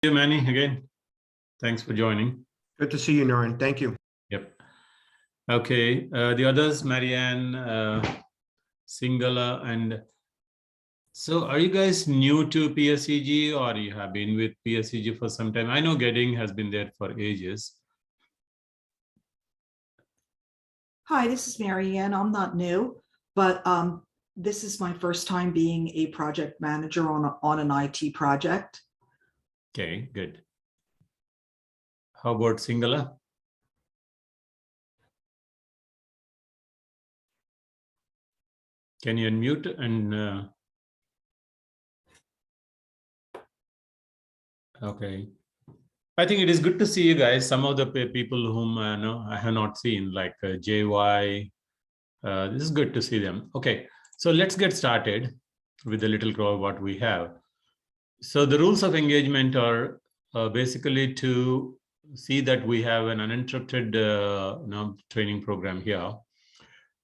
You, Manny, again. Thanks for joining. Good to see you, Naren. Thank you. Yep. Okay. The others, Marianne, Singala, and so are you guys new to PSEG or you have been with PSEG for some time? I know Gedding has been there for ages. Hi, this is Marianne. I'm not new, but this is my first time being a project manager on an IT project. Okay, good. How about Singala? Can you unmute and okay. I think it is good to see you guys. Some of the people whom I have not seen, like JY. This is good to see them. Okay, so let's get started with a little of what we have. So the rules of engagement are basically to see that we have an uninterrupted training program here.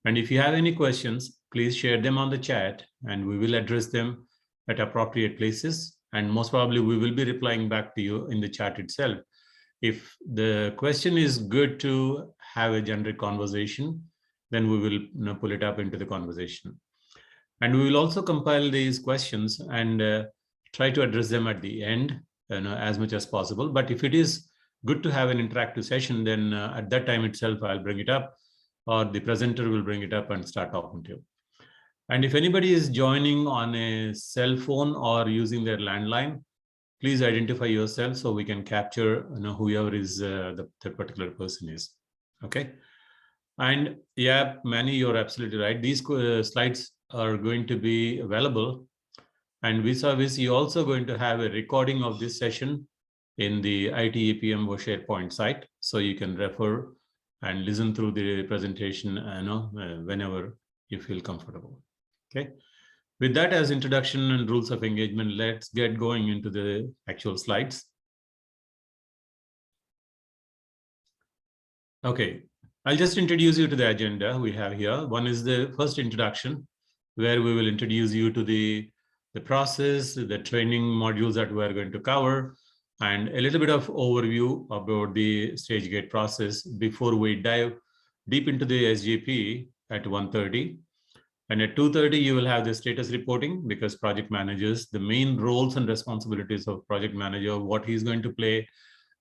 And if you have any questions, please share them on the chat and we will address them at appropriate places. And most probably we will be replying back to you in the chat itself. If the question is good to have a generic conversation, then we will pull it up into the conversation. And we will also compile these questions and try to address them at the end as much as possible. But if it is good to have an interactive session, then at that time itself, I'll bring it up or the presenter will bring it up and start talking to you. And if anybody is joining on a cell phone or using their landline, please identify yourself so we can capture whoever is the particular person is. Okay. And yeah, Manny, you're absolutely right. These slides are going to be available. And vis-a-vis, you're also going to have a recording of this session in the ITEPM SharePoint site. So you can refer and listen through the presentation whenever you feel comfortable. Okay. With that as introduction and rules of engagement, let's get going into the actual slides. Okay. I'll just introduce you to the agenda we have here. One is the first introduction, where we will introduce you to the process, the training modules that we're going to cover, and a little bit of overview about the stage gate process before we dive deep into the SGP at 1:30. And at 2:30, you will have the status reporting, because project managers, the main roles and responsibilities of project manager, what he's going to play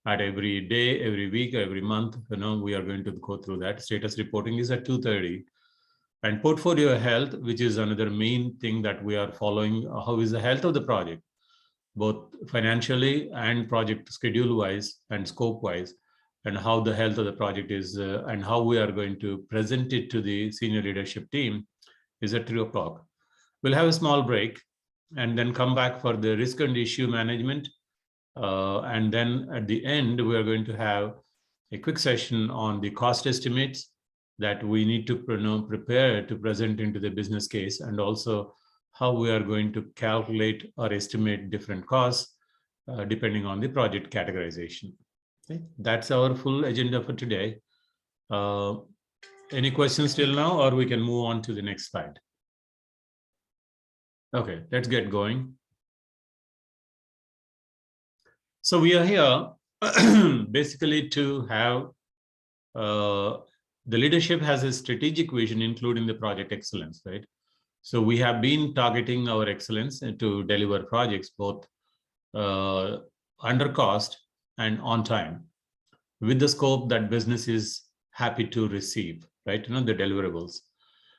at every day, every week, every month, we are going to go through that. Status reporting is at 2:30. And portfolio health, which is another main thing that we are following. How is the health of the project, both financially and project schedule wise and scope wise, and how the health of the project is and how we are going to present it to the senior leadership team is at 3 o'clock. We'll have a small break and then come back for the risk and issue management. And then at the end, we are going to have a quick session on the cost estimates that we need to prepare to present into the business case, and also how we are going to calculate or estimate different costs depending on the project categorization. Okay, that's our full agenda for today. Any questions till now, or we can move on to the next slide? Okay, let's get going. So we are here basically to have the leadership has a strategic vision, including the project excellence, right? So we have been targeting our excellence to deliver projects both under cost and on time, with the scope that business is happy to receive, right? The deliverables.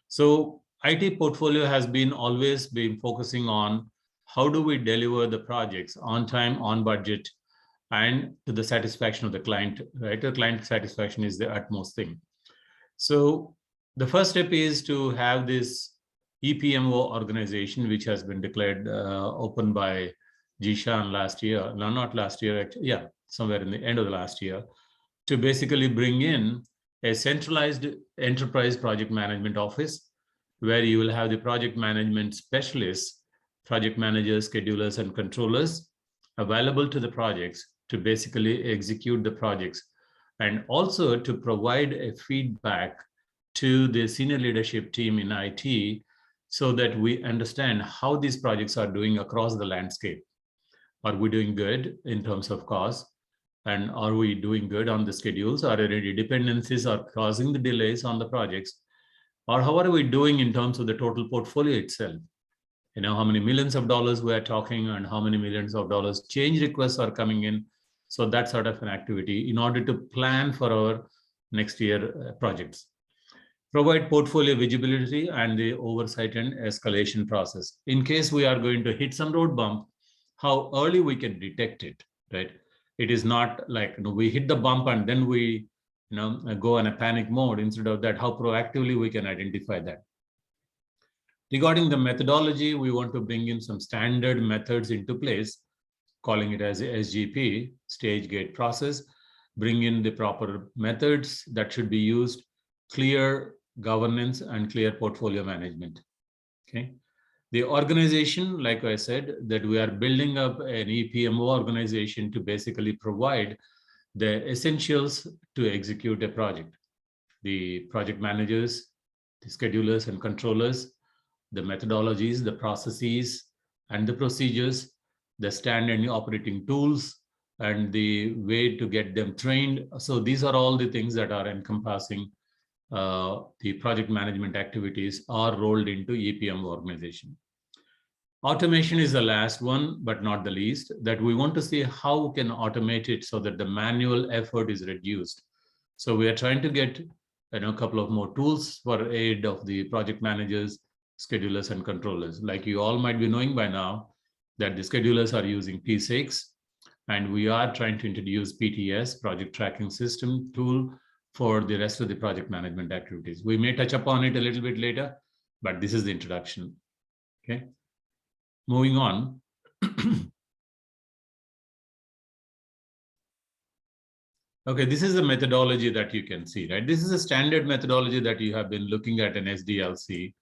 So IT portfolio has always been focusing on how do we deliver the projects on time, on budget, and to the satisfaction of the client, right? The client satisfaction is the utmost thing. So the first step is to have this EPMO organization, which has been declared open by Jishan last year. No, not last year, actually, yeah, somewhere in the end of the last year, to basically bring in a centralized enterprise project management office, where you will have the project management specialists, project managers, schedulers, and controllers available to the projects to basically execute the projects, and also to provide a feedback to the senior leadership team in IT so that we understand how these projects are doing across the landscape. Are we doing good in terms of cost? And are we doing good on the schedules? Are there any dependencies are causing the delays on the projects? Or how are we doing in terms of the total portfolio itself? You know, how many millions of dollars we are talking and how many millions of dollars change requests are coming in. So that sort of an activity in order to plan for our next year projects. Provide portfolio visibility and the oversight and escalation process. In case we are going to hit some road bump, how early we can detect it, right? It is not like, you know, we hit the bump and then we, you know, go in a panic mode. Instead of that, how proactively we can identify that. Regarding the methodology, we want to bring in some standard methods into place, calling it as a SGP, stage gate process, bring in the proper methods that should be used, clear governance and clear portfolio management. Okay. The organization, like I said, that we are building up an EPMO organization to basically provide the essentials to execute a project. The project managers, the schedulers and controllers, the methodologies, the processes, and the procedures, the standard operating tools, and the way to get them trained. So these are all the things that are encompassing the project management activities are rolled into EPM organization. Automation is the last one, but not the least, that we want to see how we can automate it so that the manual effort is reduced. So we are trying to get, you know, a couple of more tools for aid of the project managers, schedulers, and controllers. Like you all might be knowing by now that the schedulers are using P6, and we are trying to introduce PTS, project tracking system tool, for the rest of the project management activities. We may touch upon it a little bit later, but this is the introduction. Okay. Moving on. Okay, this is a methodology that you can see, right? This is a standard methodology that you have been looking at in SDLC.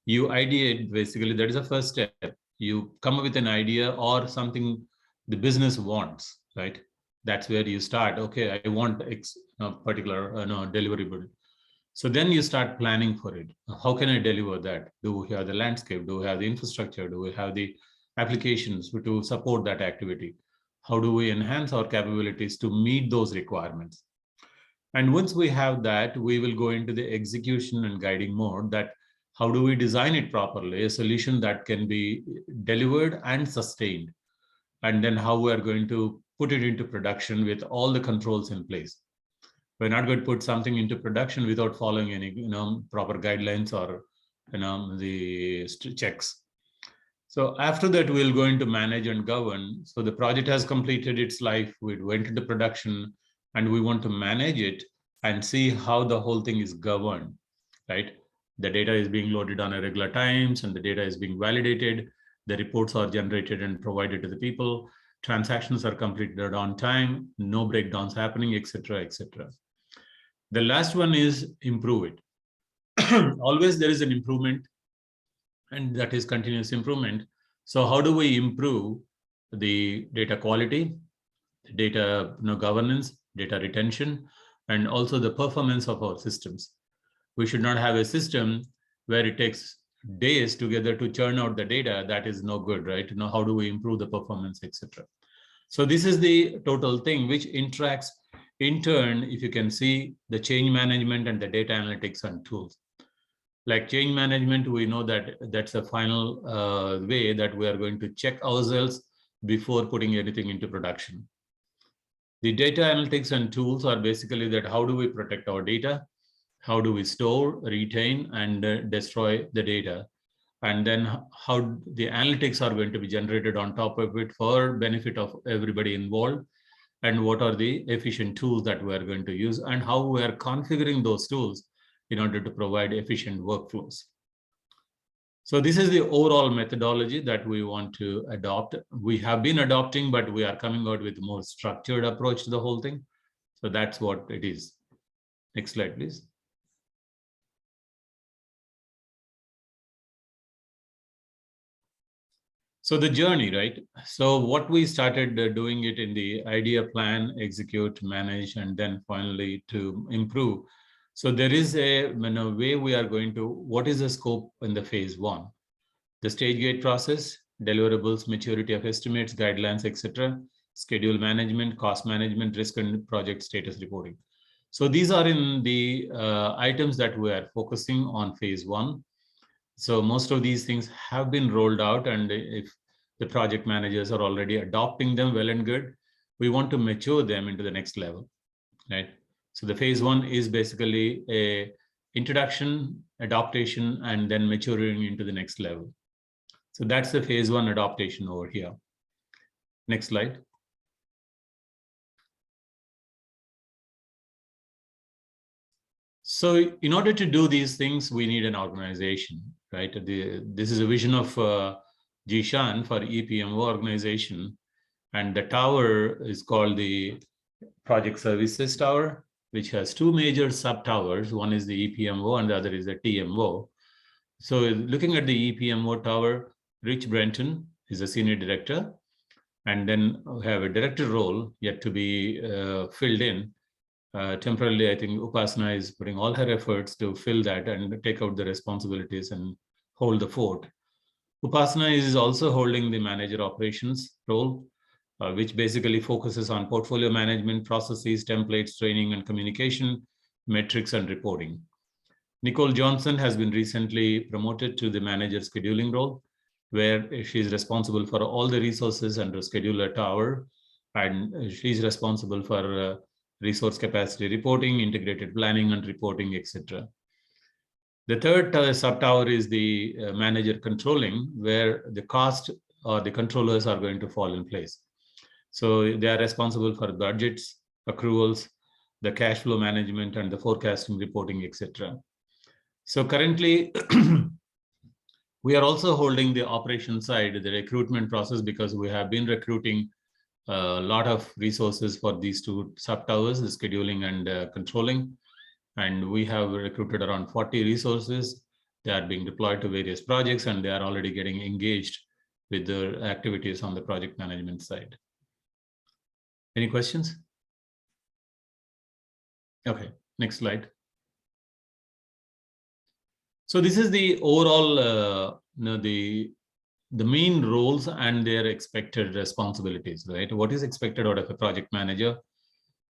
You ideate, basically, that is the first step. You come up with an idea or something the business wants, right? That's where you start. Okay, I want X particular deliverable. So then you start planning for it. How can I deliver that? Do we have the landscape? Do we have the infrastructure? Do we have the applications to support that activity? How do we enhance our capabilities to meet those requirements? And once we have that, we will go into the execution and guiding mode, that how do we design it properly, a solution that can be delivered and sustained, and then how we are going to put it into production with all the controls in place. We're not going to put something into production without following any, proper guidelines or, the checks. So after that, we'll go into manage and govern. So the project has completed its life. We went into production, and we want to manage it and see how the whole thing is governed, right? The data is being loaded on a regular times, and the data is being validated. The reports are generated and provided to the people. Transactions are completed on time, no breakdowns happening, etc., etc. The last one is improve it. Always there is an improvement, and that is continuous improvement. So how do we improve the data quality, the data governance, data retention, and also the performance of our systems? We should not have a system where it takes days together to churn out the data. That is no good, right? How do we improve the performance, etc.? So this is the total thing which interacts in turn, if you can see, the change management and the data analytics and tools. Like change management, we know that that's the final way that we are going to check ourselves before putting anything into production. The data analytics and tools are basically that how do we protect our data? How do we store, retain, and destroy the data? And then how the analytics are going to be generated on top of it for benefit of everybody involved, and what are the efficient tools that we are going to use, and how we are configuring those tools in order to provide efficient workflows. So this is the overall methodology that we want to adopt. We have been adopting, but we are coming out with a more structured approach to the whole thing. So that's what it is. Next slide, please. So the journey, right? So what we started doing it in the idea, plan, execute, manage, and then finally to improve. So there is a way we are going to, what is the scope in the phase one? The stage gate process, deliverables, maturity of estimates, guidelines, etc., schedule management, cost management, risk and project status reporting. So these are in the items that we are focusing on phase 1. So most of these things have been rolled out, and if the project managers are already adopting them, well and good. We want to mature them into the next level, right? So the phase 1 is basically a introduction, adaptation, and then maturing into the next level. So that's the phase 1 adaptation over here. Next slide. So in order to do these things, we need an organization, right? This is a vision of Jishan for EPMO organization. And the tower is called the Project Services Tower, which has 2 major sub-towers. One is the EPMO and the other is the TMO. So looking at the EPMO tower, Rich Brenton is a senior director. And then we have a director role yet to be filled in. Temporarily, I think Upasana is putting all her efforts to fill that and take out the responsibilities and hold the fort. Upasana is also holding the manager operations role, which basically focuses on portfolio management, processes, templates, training and communication, metrics and reporting. Nicole Johnson has been recently promoted to the manager scheduling role, where she is responsible for all the resources under scheduler tower, and she's responsible for resource capacity reporting, integrated planning and reporting, etc. The third sub-tower is the manager controlling, where the cost or the controllers are going to fall in place. So they are responsible for budgets, accruals, the cash flow management, and the forecasting, reporting, etc. So currently, we are also holding the operation side, the recruitment process, because we have been recruiting a lot of resources for these 2 sub-towers, the scheduling and controlling. And we have recruited around 40 resources. They are being deployed to various projects, and they are already getting engaged with the activities on the project management side. Any questions? Okay, next slide. So this is the overall, the main roles and their expected responsibilities, right? What is expected out of a project manager?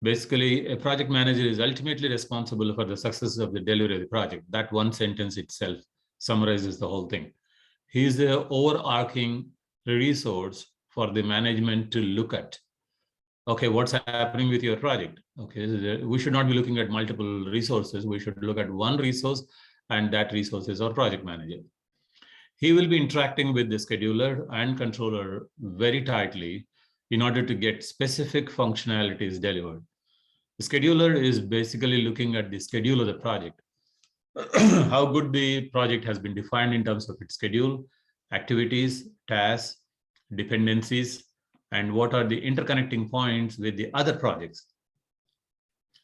Basically, a project manager is ultimately responsible for the success of the delivery of the project. That one sentence itself summarizes the whole thing. He is the overarching resource for the management to look at. Okay, what's happening with your project? Okay, we should not be looking at multiple resources. We should look at one resource, and that resource is our project manager. He will be interacting with the scheduler and controller very tightly in order to get specific functionalities delivered. The scheduler is basically looking at the schedule of the project, how good the project has been defined in terms of its schedule, activities, tasks, dependencies, and what are the interconnecting points with the other projects.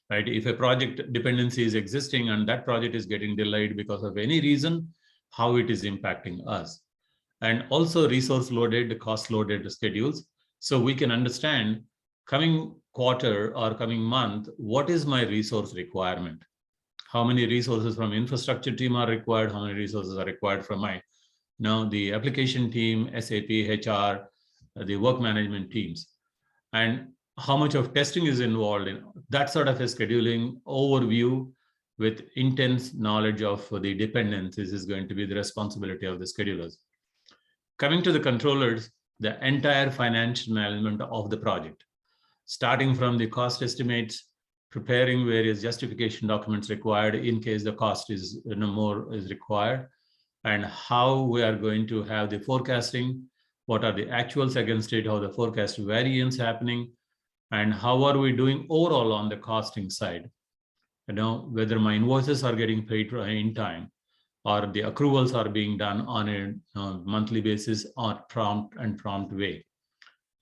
Right? If a project dependency is existing and that project is getting delayed because of any reason, how it is impacting us. And also resource loaded, cost loaded schedules. So we can understand coming quarter or coming month, what is my resource requirement? How many resources from infrastructure team are required? How many resources are required from the application team, SAP, HR, the work management teams? And how much of testing is involved in that sort of a scheduling overview with intense knowledge of the dependencies is going to be the responsibility of the schedulers. Coming to the controllers, the entire financial management of the project, starting from the cost estimates, preparing various justification documents required in case the cost is more is required, and how we are going to have the forecasting, what are the actuals against it, how the forecast variance happening, and how are we doing overall on the costing side. Whether my invoices are getting paid in time, or the accruals are being done on a monthly basis or prompt way,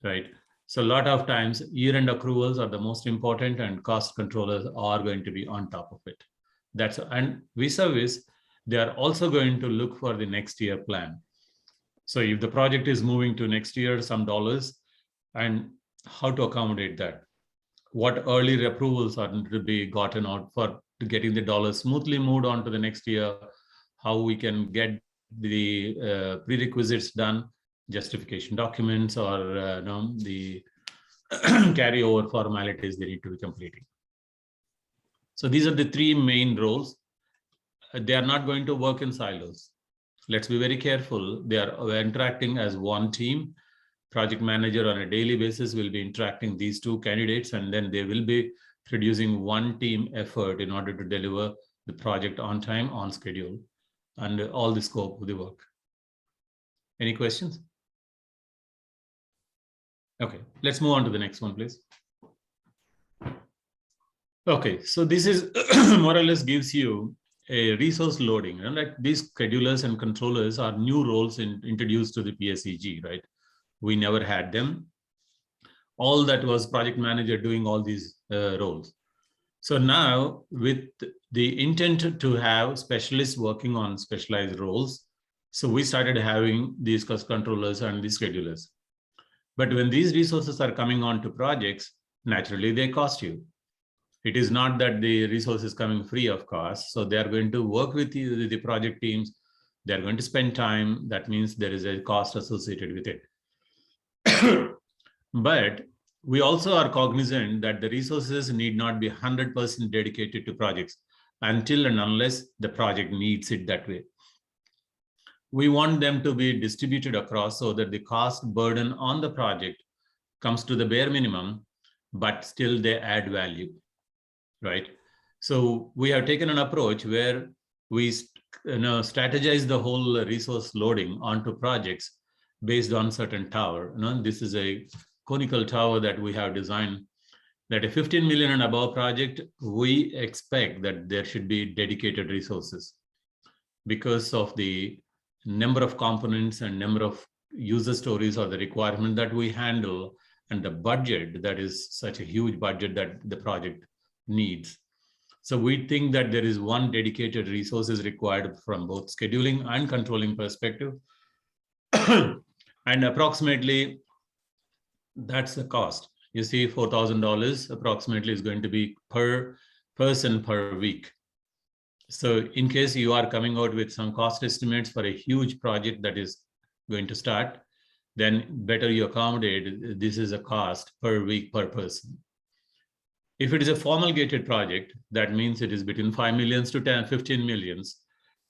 right? So a lot of times year-end accruals are the most important, and cost controllers are going to be on top of it. And vis-a-vis, they are also going to look for the next year plan. So if the project is moving to next year, some dollars, and how to accommodate that. What early approvals are to be gotten out for getting the dollars smoothly moved on to the next year, how we can get the prerequisites done, justification documents or the carryover formalities they need to be completing. So these are the three main roles. They are not going to work in silos. Let's be very careful. They are interacting as one team. Project manager on a daily basis will be interacting these two candidates, and then they will be producing one team effort in order to deliver the project on time, on schedule, and all the scope of the work. Any questions? Okay, let's move on to the next one, please. Okay, so this is more or less gives you a resource loading. And like these schedulers and controllers are new roles introduced to the PSEG, right? We never had them. All that was project manager doing all these roles. So now with the intent to have specialists working on specialized roles, so we started having these cost controllers and these schedulers. But when these resources are coming on to projects, naturally they cost you. It is not that the resource is coming free of cost. So they are going to work with you, the project teams. They're going to spend time. That means there is a cost associated with it. But we also are cognizant that the resources need not be 100% dedicated to projects until and unless the project needs it that way. We want them to be distributed across so that the cost burden on the project comes to the bare minimum, but still they add value, right? So we have taken an approach where we strategize the whole resource loading onto projects based on certain tower. This is a conical tower that we have designed, that a 15 million and above project, we expect that there should be dedicated resources because of the number of components and number of user stories or the requirement that we handle and the budget that is such a huge budget that the project needs. So we think that there is one dedicated resources required from both scheduling and controlling perspective. And approximately that's the cost. You see, $4,000 approximately is going to be per person per week. So in case you are coming out with some cost estimates for a huge project that is going to start, then better you accommodate this is a cost per week per person. If it is a formal gated project, that means it is between 5 millions to 15 millions,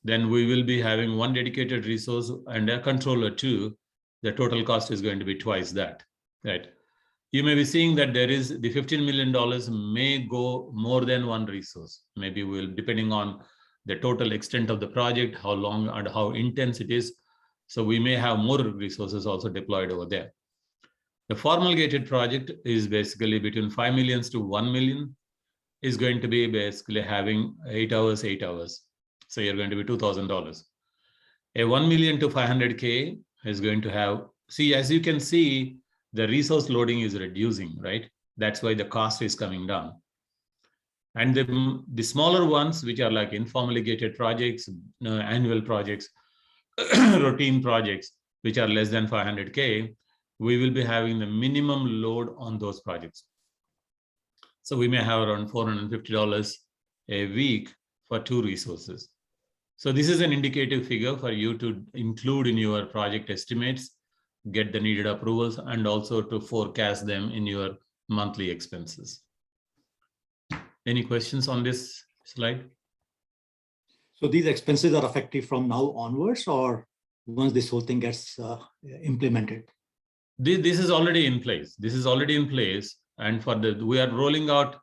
then we will be having one dedicated resource and a controller too. The total cost is going to be twice that, right? You may be seeing that there is the $15 million may go more than one resource. Maybe we'll, depending on the total extent of the project, how long and how intense it is. So we may have more resources also deployed over there. The formal gated project is basically between 5 millions to 1 million is going to be basically having 8 hours, 8 hours. So you're going to be $2,000. A 1 million to 500K is going to have, see, as you can see, the resource loading is reducing, right? That's why the cost is coming down. And the smaller ones, which are like informally gated projects, annual projects, routine projects, which are less than 500K, we will be having the minimum load on those projects. So we may have around $450 a week for 2 resources. So this is an indicative figure for you to include in your project estimates, get the needed approvals, and also to forecast them in your monthly expenses. Any questions on this slide? So these expenses are effective from now onwards, or once this whole thing gets implemented? This is already in place. This is already in place. And for we are rolling out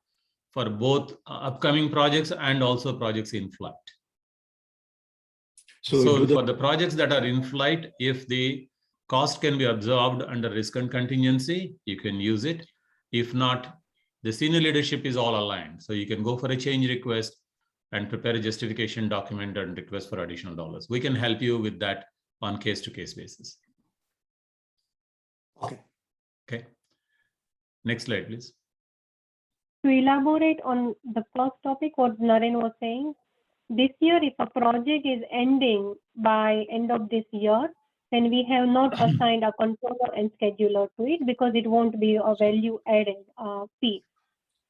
for both upcoming projects and also projects in flight. So for the projects that are in flight, if the cost can be absorbed under risk and contingency, you can use it. If not, the senior leadership is all aligned. So you can go for a change request and prepare a justification document and request for additional dollars. We can help you with that on case-to-case basis. Okay. Okay. Next slide, please. To elaborate on the first topic, what Naren was saying, this year, if a project is ending by end of this year, then we have not assigned a controller and scheduler to it because it won't be a value added piece.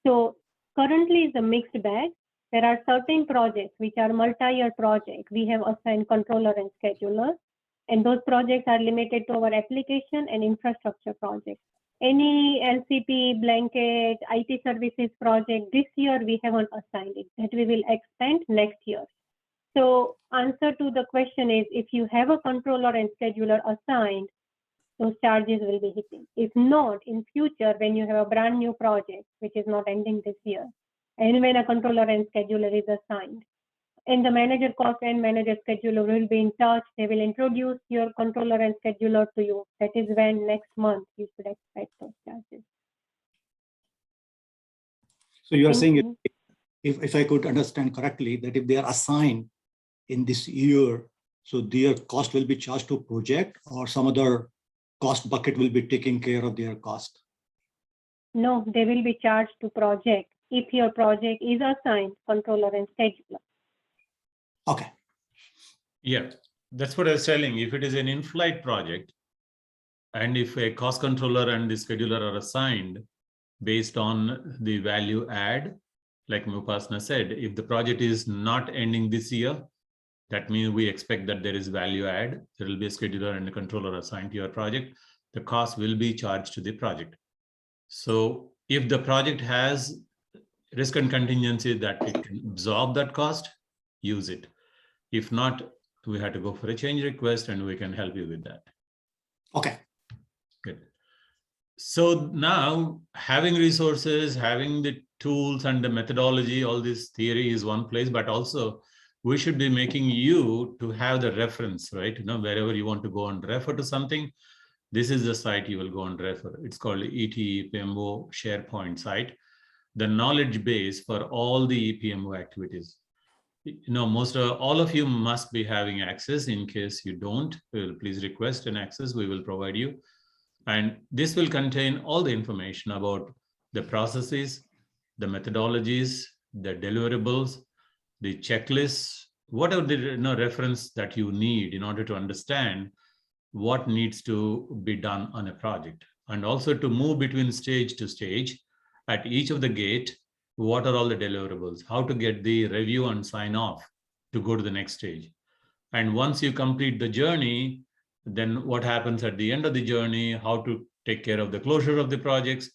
So currently it's a mixed bag. There are certain projects which are multi-year projects. We have assigned controller and scheduler. And those projects are limited to our application and infrastructure projects. Any LCP, blanket, IT services project, this year we haven't assigned it, that we will expand next year. So answer to the question is, if you have a controller and scheduler assigned, those charges will be hitting. If not, in future, when you have a brand new project, which is not ending this year, and when a controller and scheduler is assigned, and the manager cost and manager scheduler will be in touch, they will introduce your controller and scheduler to you. That is when next month you should expect those charges. So you are Thank saying, you. if I could understand correctly, that if they are assigned in this year, so their cost will be charged to project, or some other cost bucket will be taking care of their cost? No, they will be charged to project if your project is assigned controller and scheduler. Okay. Yeah, that's what I was telling. If it is an in-flight project, and if a cost controller and the scheduler are assigned based on the value add, like Upasana said, if the project is not ending this year, that means we expect that there is value add. There will be a scheduler and a controller assigned to your project. The cost will be charged to the project. So if the project has risk and contingency that it can absorb that cost, use it. If not, we have to go for a change request and we can help you with that. Okay. Good. So now having resources, having the tools and the methodology, all this theory is one place, but also we should be making you to have the reference, right? You know, wherever you want to go and refer to something, this is the site you will go and refer. It's called ETEPMO SharePoint site, the knowledge base for all the EPMO activities. You know, all of you must be having access. In case you don't, please request an access, we will provide you. And this will contain all the information about the processes, the methodologies, the deliverables, the checklists, whatever the reference that you need in order to understand what needs to be done on a project. And also to move between stage to stage at each of the gate, what are all the deliverables, how to get the review and sign off to go to the next stage. And once you complete the journey, then what happens at the end of the journey, how to take care of the closure of the projects,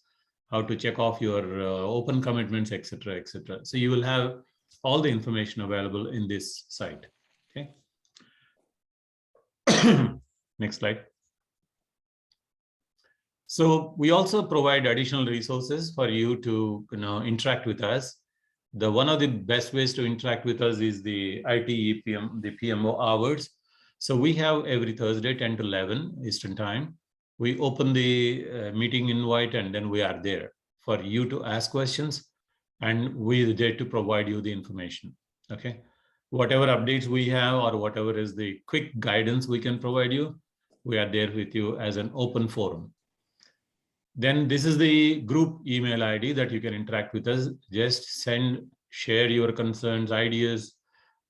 how to check off your open commitments, etc., etc. So you will have all the information available in this site. Okay. Next slide. So we also provide additional resources for you to interact with us. One of the best ways to interact with us is the IT EPM, the PMO hours. So we have every Thursday, 10 to 11 Eastern time. We open the meeting invite and then we are there for you to ask questions and we are there to provide you the information. Okay. Whatever updates we have or whatever is the quick guidance we can provide you, we are there with you as an open forum. Then this is the group email ID that you can interact with us. Just share your concerns, ideas,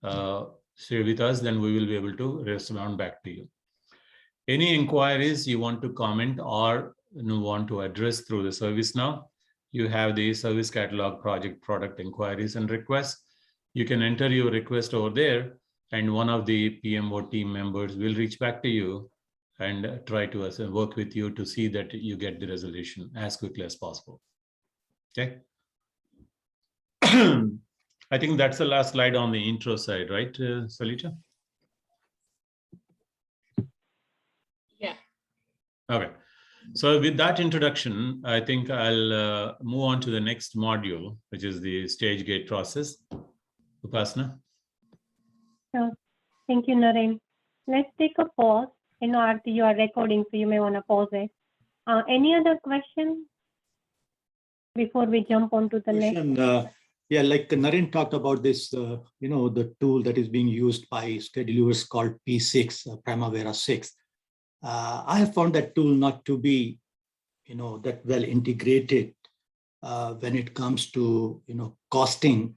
share with us, then we will be able to respond back to you. Any inquiries you want to comment or want to address through the ServiceNow, you have the service catalog project product inquiries and requests. You can enter your request over there and one of the PMO team members will reach back to you and try to work with you to see that you get the resolution as quickly as possible. Okay. I think that's the last slide on the intro side, right, Salita? Yeah. Okay. So with that introduction, I think I'll move on to the next module, which is the stage gate process. Upasana. So, thank you, Naren. Let's take a pause. I know, Aarti, you are recording, so you may want to pause it. Any other questions before we jump on to the next? Question, yeah, like Naren talked about this, the tool that is being used by schedulers called P6, Primavera 6. I have found that tool not to be, that well integrated when it comes to, costing,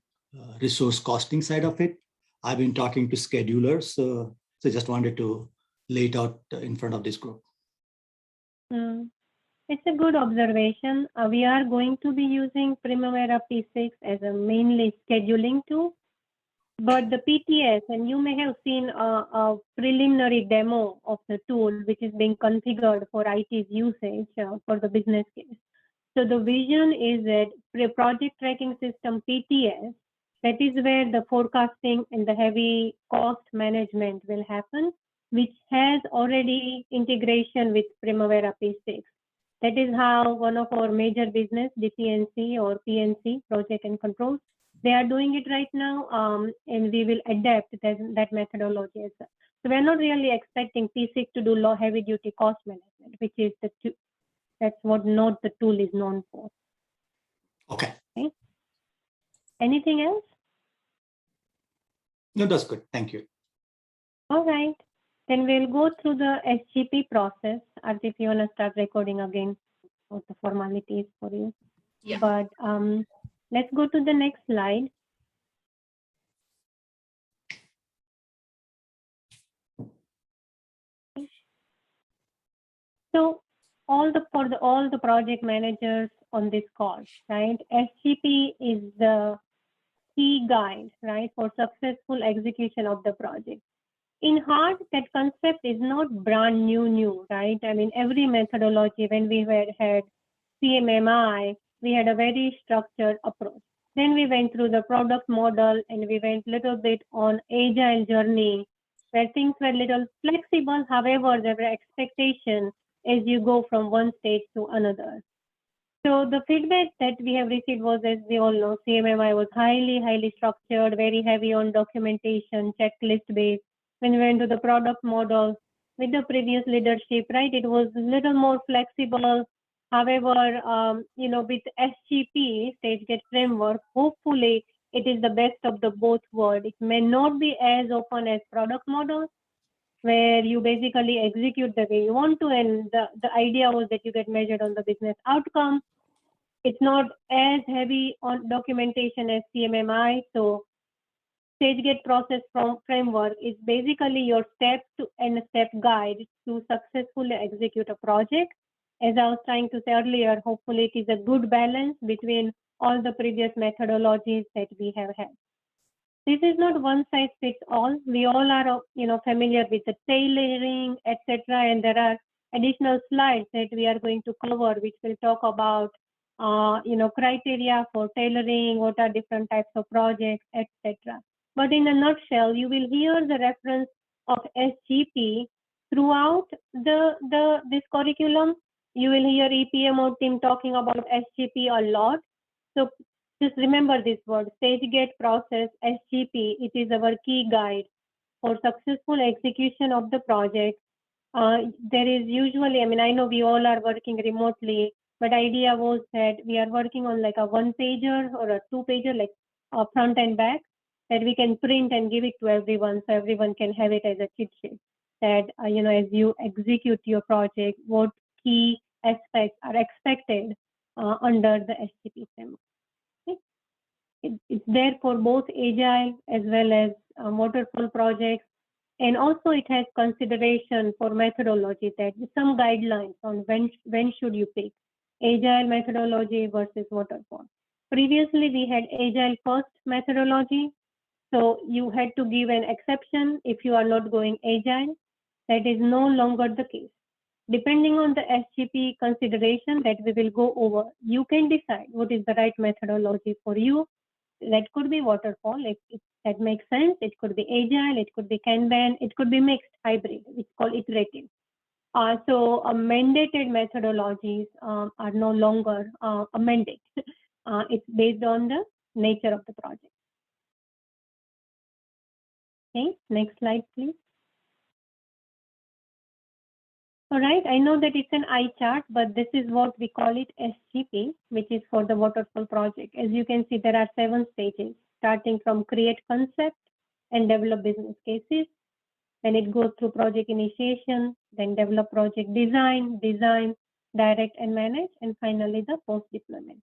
resource costing side of it. I've been talking to schedulers, so just wanted to lay it out in front of this group. It's a good observation. We are going to be using Primavera P6 as a mainly scheduling tool. But the PTS, and you may have seen a preliminary demo of the tool, which is being configured for IT's usage for the business case. So the vision is that project tracking system PTS, that is where the forecasting and the heavy cost management will happen, which has already integration with Primavera P6. That is how one of our major business, DPNC or PNC, Project and Controls, they are doing it right now, and we will adapt that methodology as well. So we're not really expecting P6 to do low heavy duty cost management, which is that's what not the tool is known for. Okay. Anything else? No, that's good. Thank you. All right. Then we'll go through the SGP process. As if you want to start recording again, what the formalities for you. Yeah. But let's go to the next slide. So all the project managers on this call, right? SGP is the key guide, right, for successful execution of the project. In heart, that concept is not brand new, right? I mean, every methodology, when we had CMMI, we had a very structured approach. Then we went through the product model and we went a little bit on agile journey where things were a little flexible. However, there were expectations as you go from one stage to another. So the feedback that we have received was, as we all know, CMMI was highly structured, very heavy on documentation, checklist based. When we went to the product model with the previous leadership, right, it was a little more flexible. However, with SGP, Stage Gate Framework, hopefully it is the best of the both worlds. It may not be as open as product models, where you basically execute the way you want to, and the idea was that you get measured on the business outcome. It's not as heavy on documentation as CMMI. So Stage Gate Process Framework is basically your step guide to successfully execute a project. As I was trying to say earlier, hopefully it is a good balance between all the previous methodologies that we have had. This is not one size fits all. We all are, familiar with the tailoring, etc. And there are additional slides that we are going to cover, which will talk about, criteria for tailoring, what are different types of projects, etc. But in a nutshell, you will hear the reference of SGP throughout this curriculum. You will hear EPMO team talking about SGP a lot. So just remember this word, Stage Gate Process, SGP. It is our key guide for successful execution of the project. There is usually, I know we all are working remotely, but idea was that we are working on like a one-pager or a two-pager, like front and back, that we can print and give it to everyone so everyone can have it as a cheat sheet. That, as you execute your project, what key aspects are expected under the SGP framework. It's there for both agile as well as waterfall projects. And also it has consideration for methodology, that some guidelines on when should you pick agile methodology versus waterfall. Previously, we had agile first methodology. So you had to give an exception if you are not going agile. That is no longer the case. Depending on the SGP consideration that we will go over, you can decide what is the right methodology for you. That could be waterfall, if that makes sense. It could be agile, it could be Kanban, it could be mixed hybrid. It's called iterative. So mandated methodologies are no longer a mandate. It's based on the nature of the project. Okay, next slide, please. All right, I know that it's an eye chart, but this is what we call it SGP, which is for the waterfall project. As you can see, there are 7 stages, starting from create concept and develop business cases. Then it goes through project initiation, then develop project design, direct and manage, and finally the post deployment.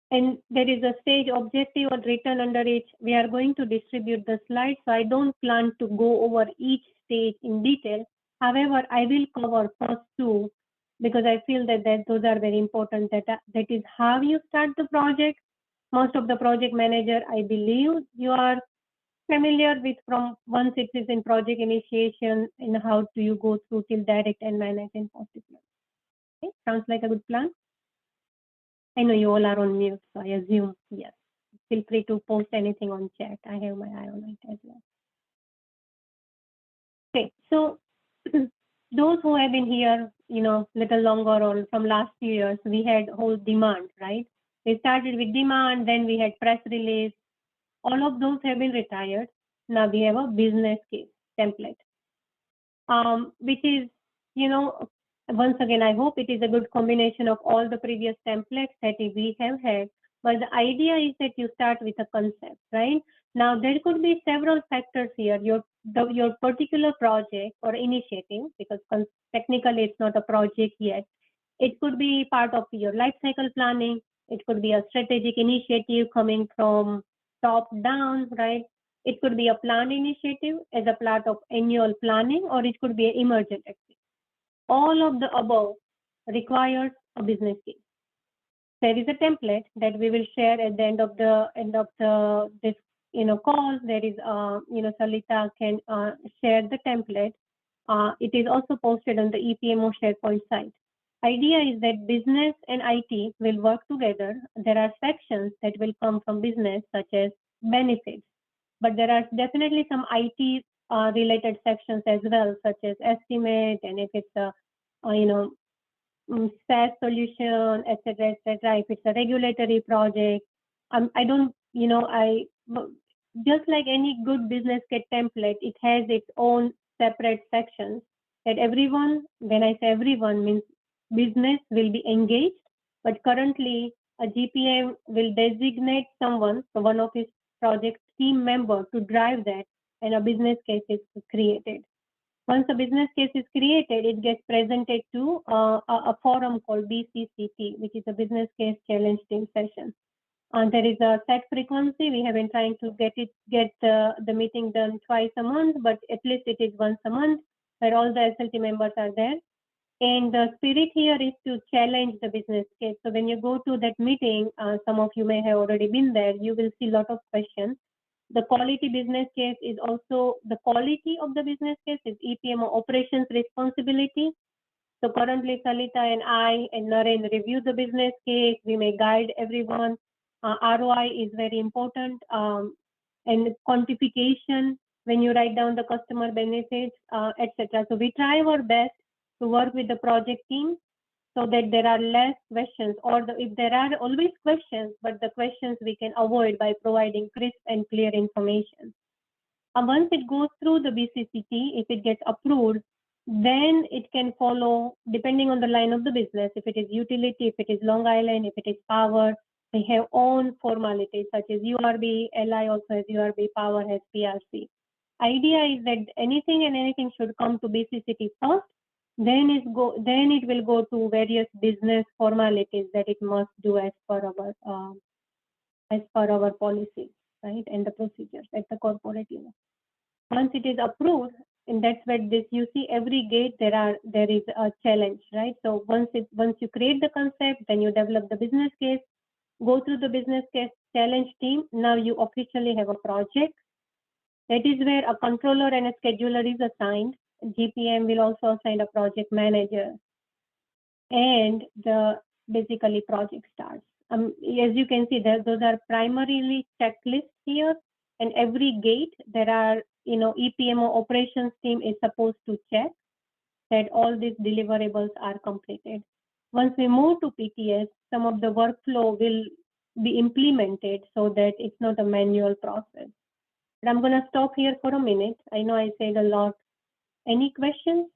And there is a stage objective or written under it. We are going to distribute the slides, so I don't plan to go over each stage in detail. However, I will cover first 2 because I feel that those are very important. That is how you start the project. Most of the project manager, I believe you are familiar with from once it is in project initiation and how do you go through till direct and manage and post-deploy. Okay, sounds like a good plan. I know you all are on mute, so I assume yes. Feel free to post anything on chat. I have my eye on it as well. Okay, so those who have been here, little longer or from last few years, we had whole demand, right? We started with demand, then we had press release. All of those have been retired. Now we have a business case template, which is, once again, I hope it is a good combination of all the previous templates that we have had. But the idea is that you start with a concept, right? Now there could be several factors here. Your particular project or initiative, because technically it's not a project yet. It could be part of your life cycle planning. It could be a strategic initiative coming from top down, right? It could be a planned initiative as a part of annual planning, or it could be an emergent activity. All of the above requires a business case. There is a template that we will share at the end of this call. There is Salita can share the template. It is also posted on the EPMO SharePoint site. Idea is that business and IT will work together. There are sections that will come from business, such as benefits, but there are definitely some IT related sections as well, such as estimate, and if it's a SaaS solution, etc., etc. If it's a regulatory project, I don't, just like any good business case template, it has its own separate sections that everyone, when I say everyone, means business will be engaged, but currently a GPM will designate someone, so one of his project team member, to drive that, and a business case is created. Once a business case is created, it gets presented to a forum called BCCT, which is a business case challenge team session. And there is a set frequency. We have been trying to get the meeting done twice a month, but at least it is once a month, where all the SLT members are there. And the spirit here is to challenge the business case. So when you go to that meeting, some of you may have already been there, you will see a lot of questions. The quality business case is also, the quality of the business case is EPMO operations responsibility. So currently Salita and I and Naren review the business case. We may guide everyone. ROI is very important, and quantification when you write down the customer benefits, etc. So we try our best to work with the project team so that there are less questions, or if there are always questions, but the questions we can avoid by providing crisp and clear information. And once it goes through the BCCT, if it gets approved, then it can follow depending on the line of the business. If it is utility, if it is Long Island, if it is power, they have own formalities such as URB, LI also has URB, power has PRC. Idea is that anything should come to BCCT first, then it will go to various business formalities that it must do as per our policies, right, and the procedures at the corporate level. Once it is approved, and that's where you see every gate there is a challenge, right? So once you create the concept, then you develop the business case, go through the business case challenge team. Now you officially have a project. That is where a controller and a scheduler is assigned. GPM will also assign a project manager, and the basically project starts. As you can see, those are primarily checklists here, and every gate there are, EPMO operations team is supposed to check that all these deliverables are completed. Once we move to PTS, some of the workflow will be implemented so that it's not a manual process. But I'm going to stop here for a minute. I know I said a lot. Any questions?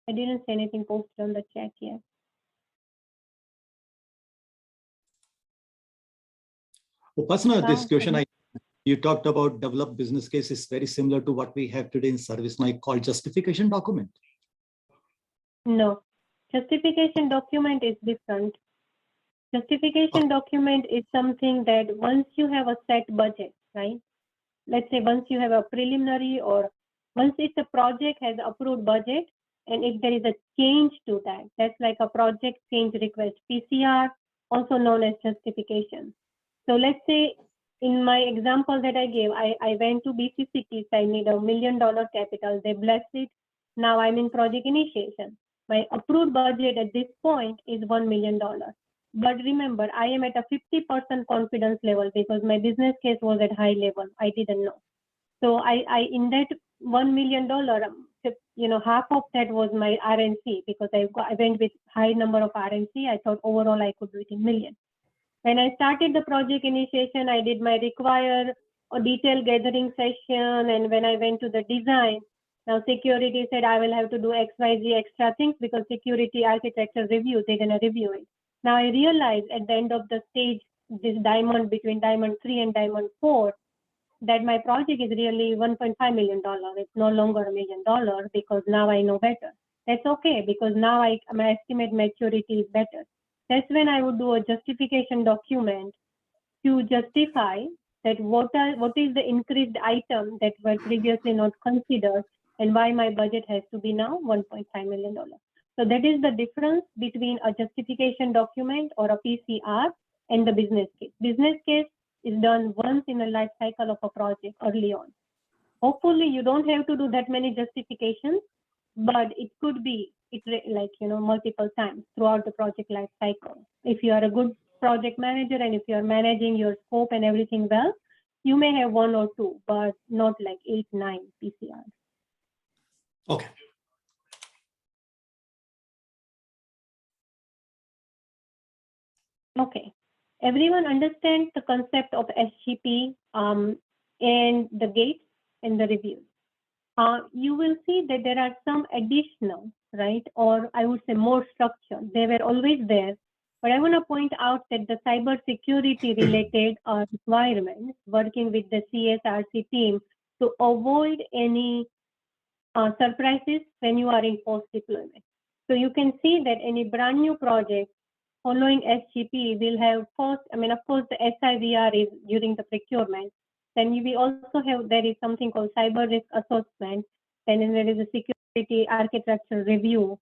I didn't say anything posted on the chat yet. Upasana, this question you talked about developed business case is very similar to what we have today in ServiceNow called justification document. No, justification document is different. Justification document is something that once you have a set budget, right? Let's say once you have a preliminary, or once it's a project has approved budget, and if there is a change to that, that's like a project change request, PCR, also known as justification. So let's say in my example that I gave, I went to BCCT, I need $1 million capital. They blessed it. Now I'm in project initiation. My approved budget at this point is $1 million. But remember, I am at a 50% confidence level because my business case was at high level. I didn't know. So I in that $1 million, half of that was my RNC because I went with high number of RNC. I thought overall I could do it in million. When I started the project initiation, I did my require a detail gathering session. And when I went to the design, now security said I will have to do XYZ extra things because security architecture review, they're going to review it. Now I realized at the end of the stage, this diamond between diamond 3 and diamond 4, that my project is really $1.5 million. It's no longer $1 million because now I know better. That's okay because now my estimate maturity is better. That's when I would do a justification document to justify that what is the increased item that were previously not considered and why my budget has to be now $1.5 million. So that is the difference between a justification document or a PCR and the business case. Business case is done once in a life cycle of a project early on. Hopefully you don't have to do that many justifications, but it could be multiple times throughout the project life cycle. If you are a good project manager and if you are managing your scope and everything well, you may have 1 or 2, but not like 8, 9 PCRs. Okay. Okay. Everyone understands the concept of SGP and the gates and the reviews. You will see that there are some additional, right, or I would say more structure. They were always there, but I want to point out that the cybersecurity related requirements working with the CSRC team to avoid any surprises when you are in post deployment. So you can see that any brand new project following SGP will have first, of course, the SIVR is during the procurement. Then we also have, there is something called cyber risk assessment. Then there is a security architecture review.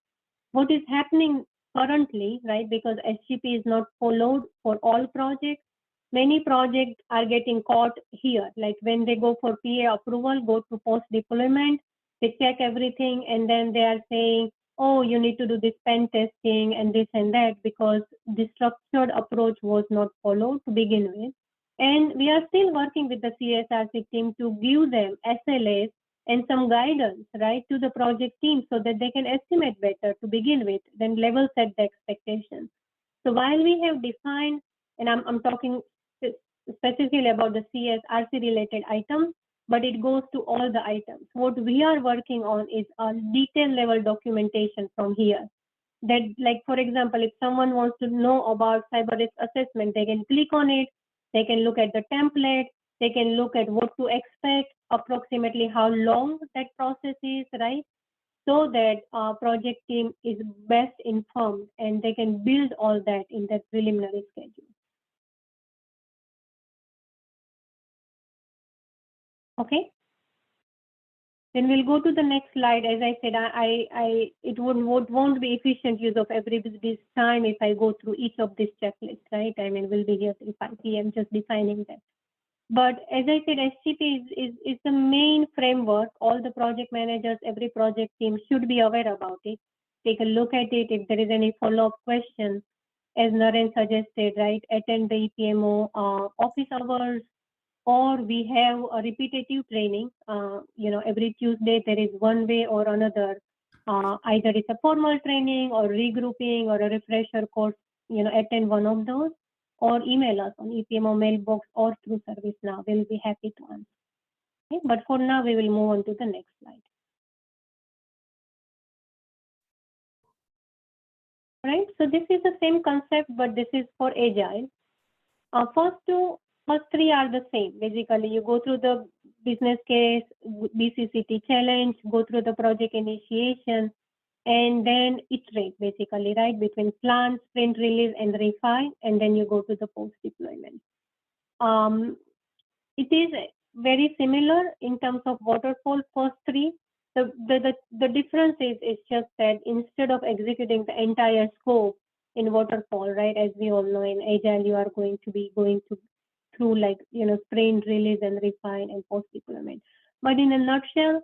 What is happening currently, right, because SGP is not followed for all projects, many projects are getting caught here. Like when they go for PA approval, go to post deployment, they check everything and then they are saying, oh, you need to do this pen testing and this and that because the structured approach was not followed to begin with. And we are still working with the CSRC team to give them SLAs and some guidance, right, to the project team so that they can estimate better to begin with, then level set the expectations. So while we have defined, and I'm talking specifically about the CSRC related items, but it goes to all the items. What we are working on is a detail level documentation from here. That, like, for example, if someone wants to know about cyber risk assessment, they can click on it, they can look at the template, they can look at what to expect, approximately how long that process is, right? So that our project team is best informed and they can build all that in that preliminary schedule. Okay. Then we'll go to the next slide. As I said, it won't be efficient use of everybody's time if I go through each of these checklists, right? We'll be here till 5 p.m. just defining that. But as I said, SGP is the main framework. All the project managers, every project team should be aware about it. Take a look at it. If there is any follow-up question, as Naren suggested, right? Attend the EPMO office hours, or we have a repetitive training. Every Tuesday there is one way or another. Either it's a formal training or regrouping or a refresher course. Attend one of those, or email us on EPMO mailbox or through ServiceNow. We'll be happy to answer. Okay? But for now, we will move on to the next slide. Right. So this is the same concept, but this is for Agile. First 3 are the same. Basically, you go through the business case, BCCT challenge, go through the project initiation, and then iterate basically, right, between plan, sprint release, and refine, and then you go to the post deployment. It is very similar in terms of waterfall first 3. The difference is just that instead of executing the entire scope in waterfall, right, as we all know in Agile, you are going to be going through like, sprint, release, and refine and post deployment. But in a nutshell,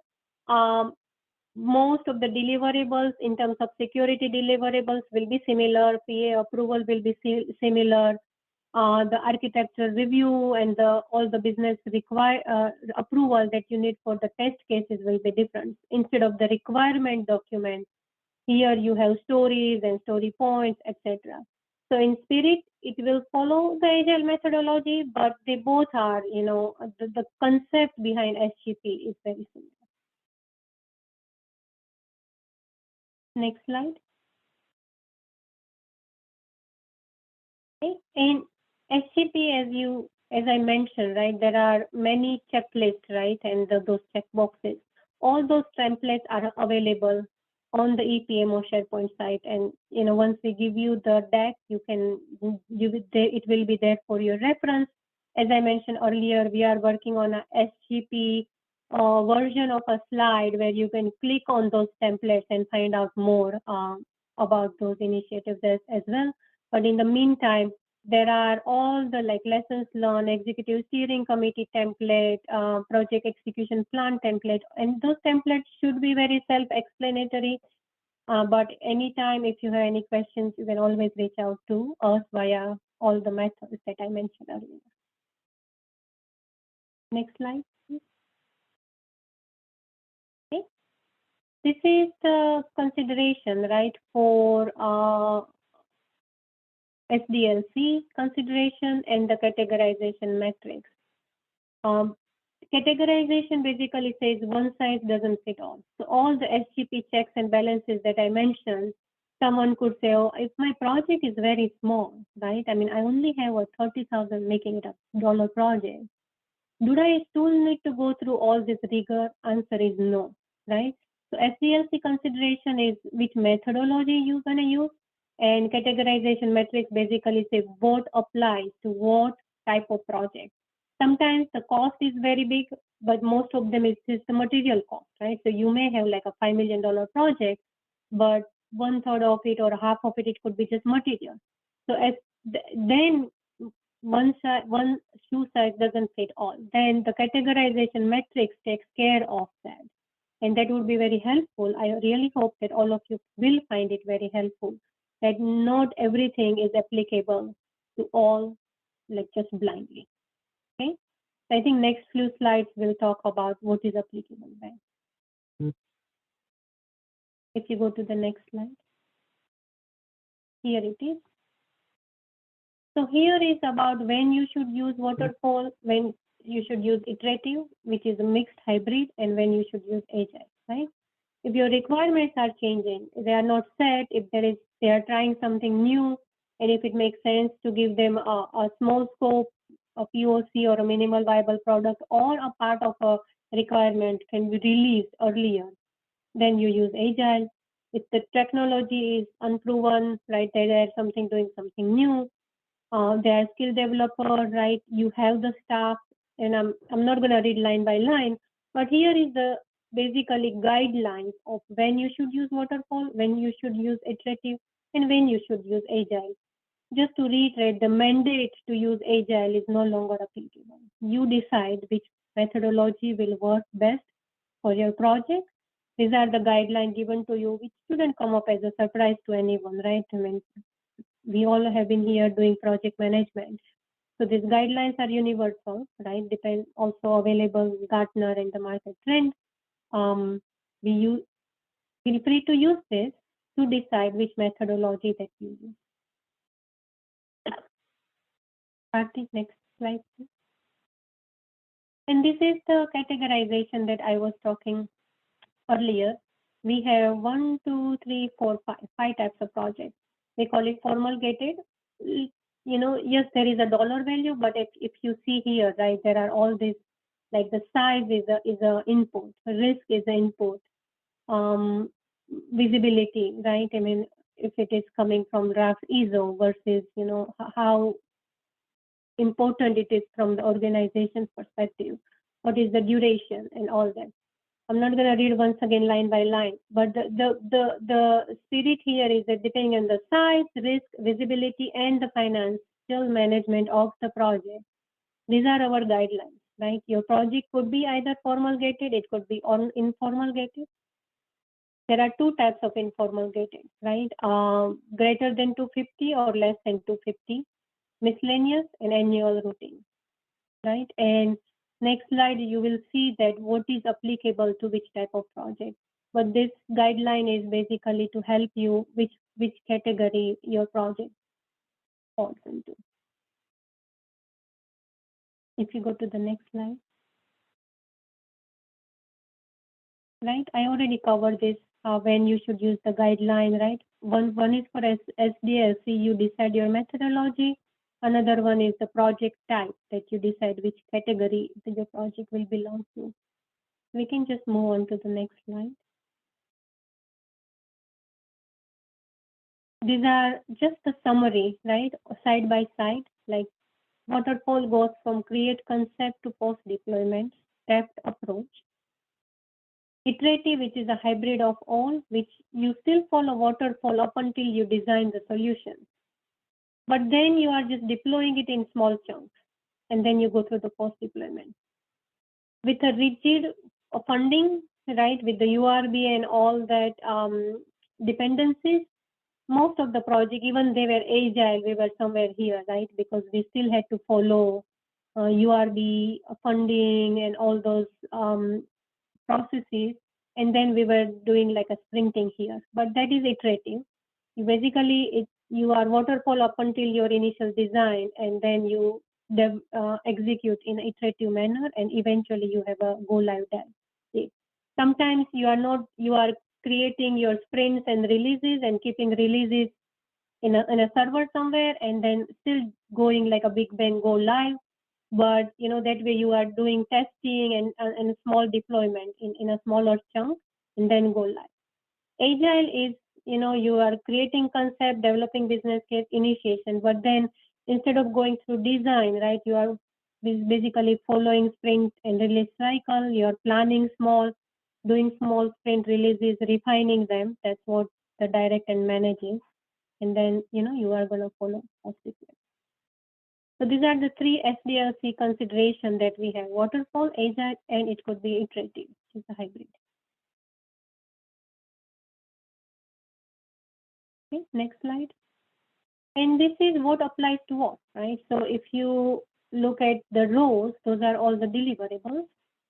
most of the deliverables in terms of security deliverables will be similar. PA approval will be similar. The architecture review and all the business approval that you need for the test cases will be different. Instead of the requirement document, here you have stories and story points, etc. So in spirit, it will follow the agile methodology, but they both are, the concept behind SGP is very similar. Next slide. Okay. In SGP, as I mentioned, right, there are many checklists, right, and those checkboxes. All those templates are available on the EPMO SharePoint site, and once we give you the deck, you can give it there. It will be there for your reference. As I mentioned earlier, we are working on a SGP version of a slide where you can click on those templates and find out more about those initiatives as well. But in the meantime, there are all the lessons learned, executive steering committee template, project execution plan template, and those templates should be very self-explanatory. But anytime, if you have any questions, you can always reach out to us via all the methods that I mentioned earlier. Next slide, please. Okay. This is the consideration, right, for SDLC consideration and the categorization metrics. Categorization basically says one size doesn't fit all. So all the SGP checks and balances that I mentioned, someone could say, oh, if my project is very small, right? I mean, I only have a 30,000 making it a dollar project. Do I still need to go through all this rigor? Answer is no, right? So SDLC consideration is which methodology you're going to use. And categorization metrics basically say what applies to what type of project. Sometimes the cost is very big, but most of them is just the material cost, right? So you may have like a $5 million project, but 1/3 of it or half of it could be just material. So then one shoe size doesn't fit all. Then the categorization metrics takes care of that. And that would be very helpful. I really hope that all of you will find it very helpful, that not everything is applicable to all, just blindly. Okay. So I think next few slides will talk about what is applicable then. If you go to the next slide, here it is. So here is about when you should use waterfall, when you should use iterative, which is a mixed hybrid, and when you should use agile, right? If your requirements are changing, they are not set, if they are trying something new, and if it makes sense to give them a small scope, a POC or a minimal viable product, or a part of a requirement can be released earlier, then you use agile. If the technology is unproven, right, they are doing something new, they are skill developer, right, you have the staff, and I'm not going to read line by line, but here is the basically guidelines of when you should use waterfall, when you should use iterative, and when you should use agile. Just to reiterate, the mandate to use agile is no longer applicable. You decide which methodology will work best for your project. These are the guidelines given to you, which shouldn't come up as a surprise to anyone, right? I mean, we all have been here doing project management. So these guidelines are universal, right? Depend also available in Gartner and the market trend. Feel free to use this to decide which methodology that you use. Karthik, next slide, please. And this is the categorization that I was talking earlier. We have 1, 2, 3, 4, 5 types of projects. They call it formal gated. Yes, there is a dollar value, but if you see here, right, there are all these, like the size is a input, risk is an input, visibility, right? I mean, if it is coming from RAF ISO versus, how important it is from the organization's perspective, what is the duration and all that. I'm not going to read once again line by line, but the spirit here is that depending on the size, risk, visibility, and the financial management of the project, These are our guidelines, right? Your project could be either formal gated, it could be on informal gated. There are two types of informal gated, right? Greater than 250 or less than 250, miscellaneous and annual routine, right? And next slide, you will see that what is applicable to which type of project. But this guideline is basically to help you which category your project falls into. If you go to the next slide. Right, I already covered this when you should use the guideline, right? One is for SDLC, you decide your methodology. Another one is the project type that you decide which category your project will belong to. We can just move on to the next slide. These are just the summary, right? Side by side, like waterfall goes from create concept to post deployment, stepped approach. Iterative, which is a hybrid of all, which you still follow waterfall up until you design the solution. But then you are just deploying it in small chunks, and then you go through the post deployment. With a rigid funding, right, with the URB and all that dependencies, most of the project, even they were agile, we were somewhere here, right, because we still had to follow URB funding and all those processes, and then we were doing like a sprinting here, but that is iterative. Basically, you are waterfall up until your initial design, and then you execute in an iterative manner, and eventually you have a go live date. Sometimes you are creating your sprints and releases and keeping releases in a server somewhere, and then still going like a big bang go live. But that way you are doing testing and small deployment in a smaller chunk, and then go live. Agile is, you are creating concept, developing business case, initiation, but then instead of going through design, right, you are basically following sprint and release cycle. You are planning small, doing small sprint releases, refining them. That's what the direct and managing, and then you are going to follow post deployment. So these are the three SDLC consideration that we have: waterfall, agile, and it could be iterative, which is a hybrid. Okay, next slide. And this is what applies to what, right? So if you look at the rows, those are all the deliverables,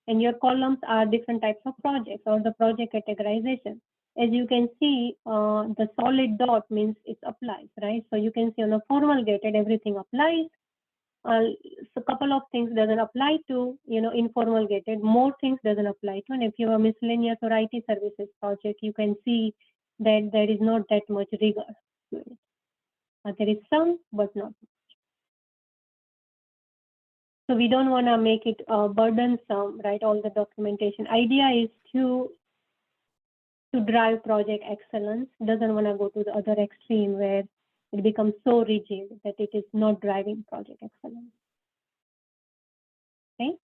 and your columns are different types of projects or the project categorization. As you can see, the solid dot means it applies, right? So you can see on a formal gated, everything applies. So a couple of things doesn't apply to, informal gated, more things doesn't apply to. And if you have a miscellaneous or IT services project, you can see that there is not that much rigor to it. There is some, but not much. So we don't want to make it burdensome, right? All the documentation. Idea is to drive project excellence. Doesn't want to go to the other extreme where it becomes so rigid that it is not driving project excellence. Okay,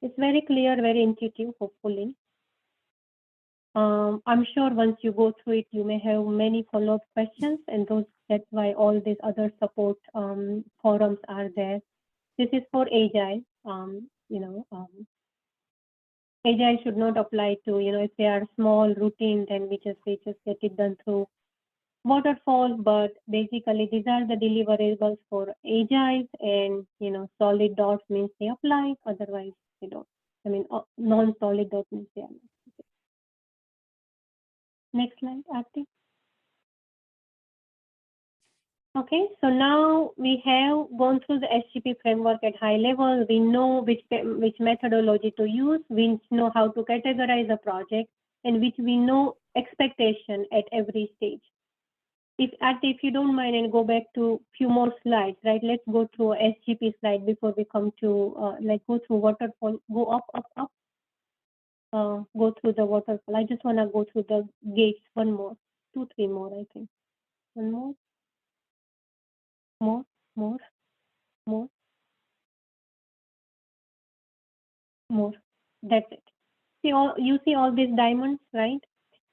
it's very clear, very intuitive, hopefully. I'm sure once you go through it, you may have many follow-up questions, and that's why all these other support forums are there. This is for Agile. Agile should not apply to, if they are small routine, then we just get it done through waterfall. But basically, these are the deliverables for Agile, and solid dots means they apply, otherwise they don't. I mean, non-solid dots means they are not. Next slide, Aarti. Okay, so now we have gone through the SGP framework at high level. We know which methodology to use. We know how to categorize a project, and which we know expectation at every stage. If you don't mind, and go back to few more slides, right? Let's go through a SGP slide before we come to go through waterfall. Go up. Go through the waterfall. I just want to go through the gates. One more, 2, 3 more, I think. One more. More. That's it. You see all these diamonds, right?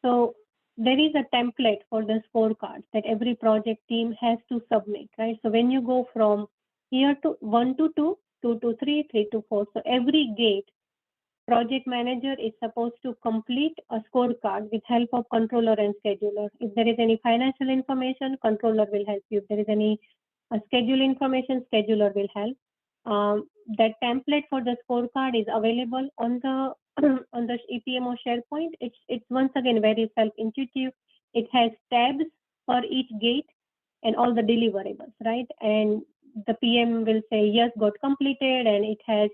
So there is a template for the scorecard that every project team has to submit, right? So when you go from year to 1 to 2, 2 to 3, 3 to 4. So every gate, project manager is supposed to complete a scorecard with help of controller and scheduler. If there is any financial information, controller will help you. If there is any schedule information, scheduler will help. That template for the scorecard is available on the on the EPMO SharePoint. It's once again very self-intuitive. It has tabs for each gate and all the deliverables, right? And the PM will say yes, got completed, and it has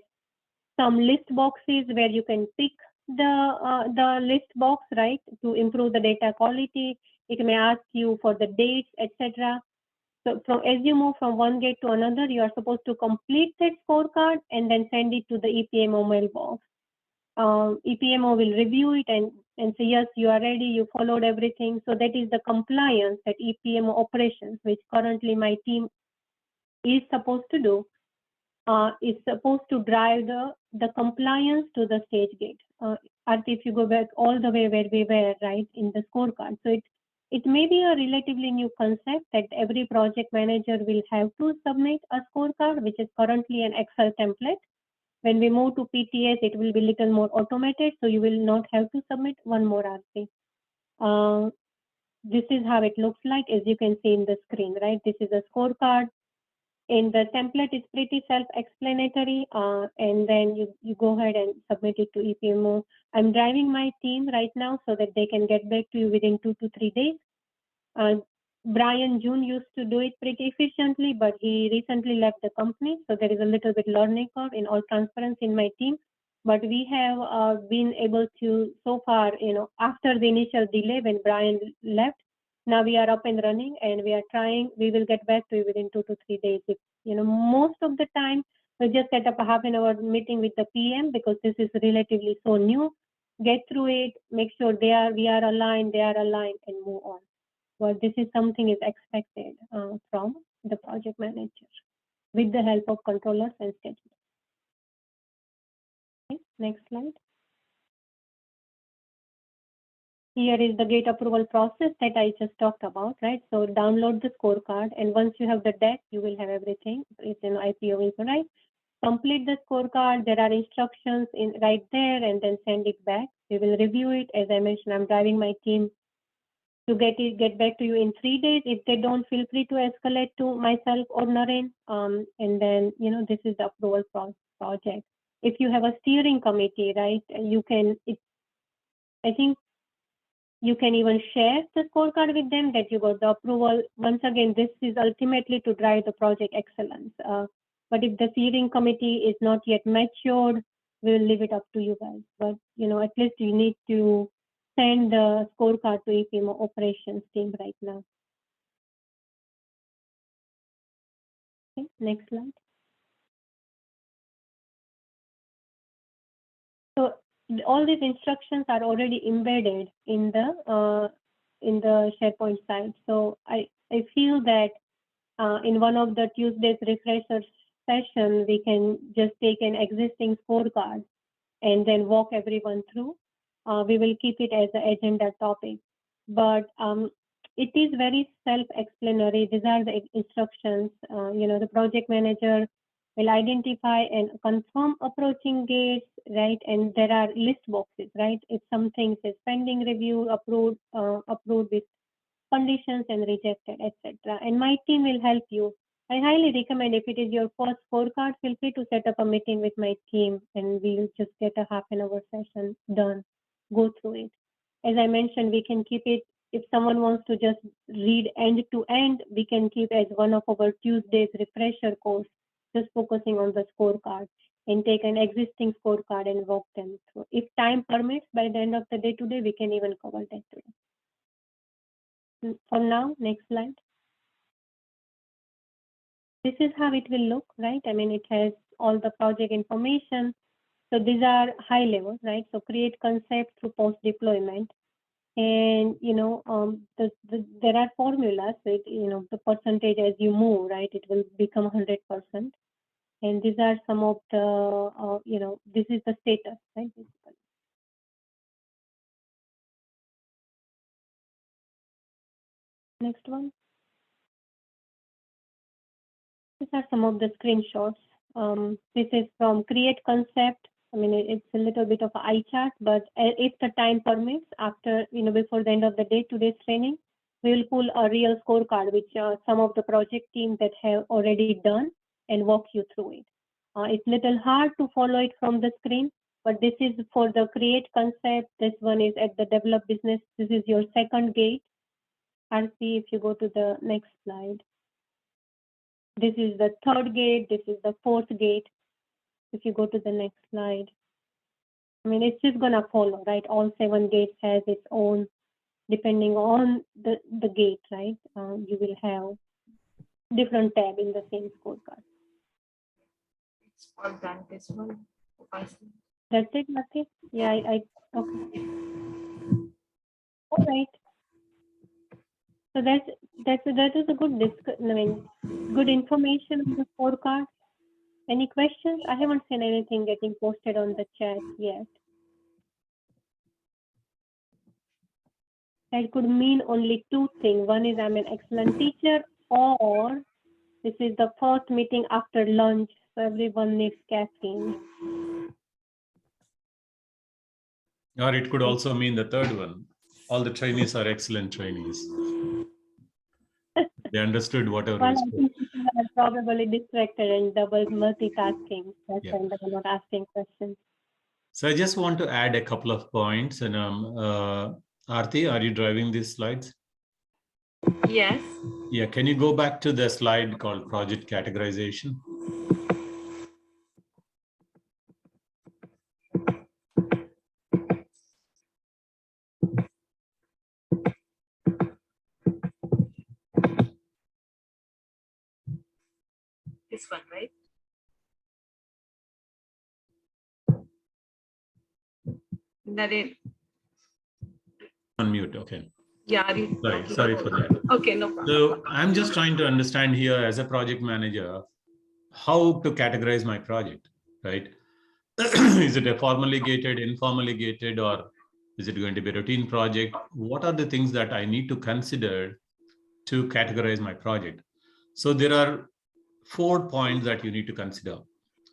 some list boxes where you can pick the list box, right, to improve the data quality. It may ask you for the dates, etc. So as you move from one gate to another, you are supposed to complete that scorecard and then send it to the EPMO mailbox. EPMO will review it and say, yes, you are ready, you followed everything. So that is the compliance that EPMO operations, which currently my team is supposed to do, is supposed to drive the compliance to the stage gate. Arti, if you go back all the way where we were, right, in the scorecard. So it may be a relatively new concept that every project manager will have to submit a scorecard, which is currently an Excel template. When we move to PTS, it will be a little more automated, so you will not have to submit one more RC. This is how it looks like, as you can see in the screen, right? This is a scorecard. In the template, it's pretty self-explanatory, and then you go ahead and submit it to EPMO. I'm driving my team right now so that they can get back to you within 2 to 3 days. Brian June used to do it pretty efficiently, but he recently left the company, so there is a little bit learning curve in all transparency in my team. But we have been able to, so far, after the initial delay when Brian left, now we are up and running, and we are trying. We will get back to you within 2 to 3 days. If, most of the time, we just set up a half-an-hour meeting with the PM because this is relatively so new. Get through it, make sure we are aligned, they are aligned, and move on. Well, this is something is expected from the project manager with the help of controllers and schedulers. Okay, next slide. Here is the gate approval process that I just talked about, right? So download the scorecard, and once you have the deck, you will have everything. It's in IPO, right? Complete the scorecard. There are instructions right there, and then send it back. We will review it. As I mentioned, I'm driving my team to get back to you in 3 days. If they don't, feel free to escalate to myself or Naren. And then, this is the approval project. If you have a steering committee, right, you can, I think you can even share the scorecard with them that you got the approval. Once again, this is ultimately to drive the project excellence. But if the steering committee is not yet matured, we'll leave it up to you guys. But, at least you need to send the scorecard to EPMO operations team right now. Okay, next slide. So all these instructions are already embedded in the SharePoint site. So I feel that in one of the Tuesday's refresher session, we can just take an existing scorecard and then walk everyone through. We will keep it as an agenda topic, but it is very self-explanatory. These are the instructions. The project manager will identify and confirm approaching gates, right? And there are list boxes, right? If something says pending review, approved with conditions and rejected, etc. And my team will help you. I highly recommend, if it is your first scorecard, feel free to set up a meeting with my team, and we'll just get a half-an-hour session done. Go through it. As I mentioned, we can keep it, if someone wants to just read end to end, we can keep as one of our Tuesday's refresher course, just focusing on the scorecard, and take an existing scorecard and walk them through. If time permits, by the end of the day today, we can even cover that today. For now, next slide. This is how it will look, right? I mean, it has all the project information. So these are high level, right? So create concept through post deployment. And, there are formulas, right? The percentage as you move, right? It will become 100%. And these are some of the, this is the status, right? Next one. These are some of the screenshots. This is from Create Concept. I mean, it's a little bit of an eye chart, but if the time permits, after, before the end of the day, today's training, we will pull a real scorecard, which some of the project teams that have already done, and walk you through it. It's a little hard to follow it from the screen, but this is for the Create Concept. This one is at the Develop Business. This is your second gate. I'll see if you go to the next slide. This is the third gate. This is the fourth gate. If you go to the next slide, I mean, it's just gonna follow, right? All 7 gates has its own, depending on the gate, right? You will have different tab in the same scorecard. It's all done this one. I see. That's it, Mati? Yeah, I okay. All right. So that is a good good information on the scorecard. Any questions? I haven't seen anything getting posted on the chat yet. That could mean only 2 things. One is I'm an excellent teacher, or this is the first meeting after lunch, so everyone needs caffeine. Or it could also mean the third one. All the trainees are excellent trainees. They understood whatever Well, we I spoke. think people are probably distracted and double multitasking. That's Yeah. why they're not asking questions. So I just want to add a couple of points. And Aarti, are you driving these slides? Yes. Yeah, can you go back to the slide called project categorization? This one, right? Naren. Unmute, okay. Yeah, are you Sorry, talking sorry about- for that. Okay, no problem. So I'm just trying to understand here as a project manager, how to categorize my project, right? Is it a formally gated, informally gated, or is it going to be a routine project? What are the things that I need to consider to categorize my project? So there are 4 points that you need to consider.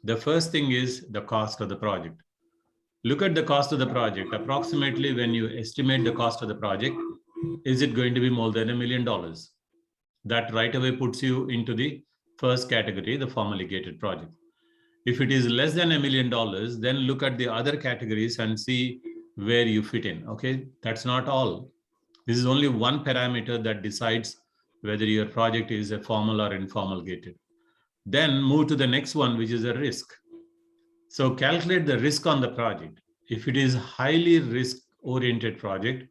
The first thing is the cost of the project. Look at the cost of the project. Approximately, when you estimate the cost of the project, is it going to be more than $1 million? That right away puts you into the first category, the formally gated project. If it is less than $1 million, then look at the other categories and see where you fit in. Okay, that's not all. This is only one parameter that decides whether your project is a formal or informal gated. Then move to the next one, which is a risk. So calculate the risk on the project. If it is highly risk-oriented project,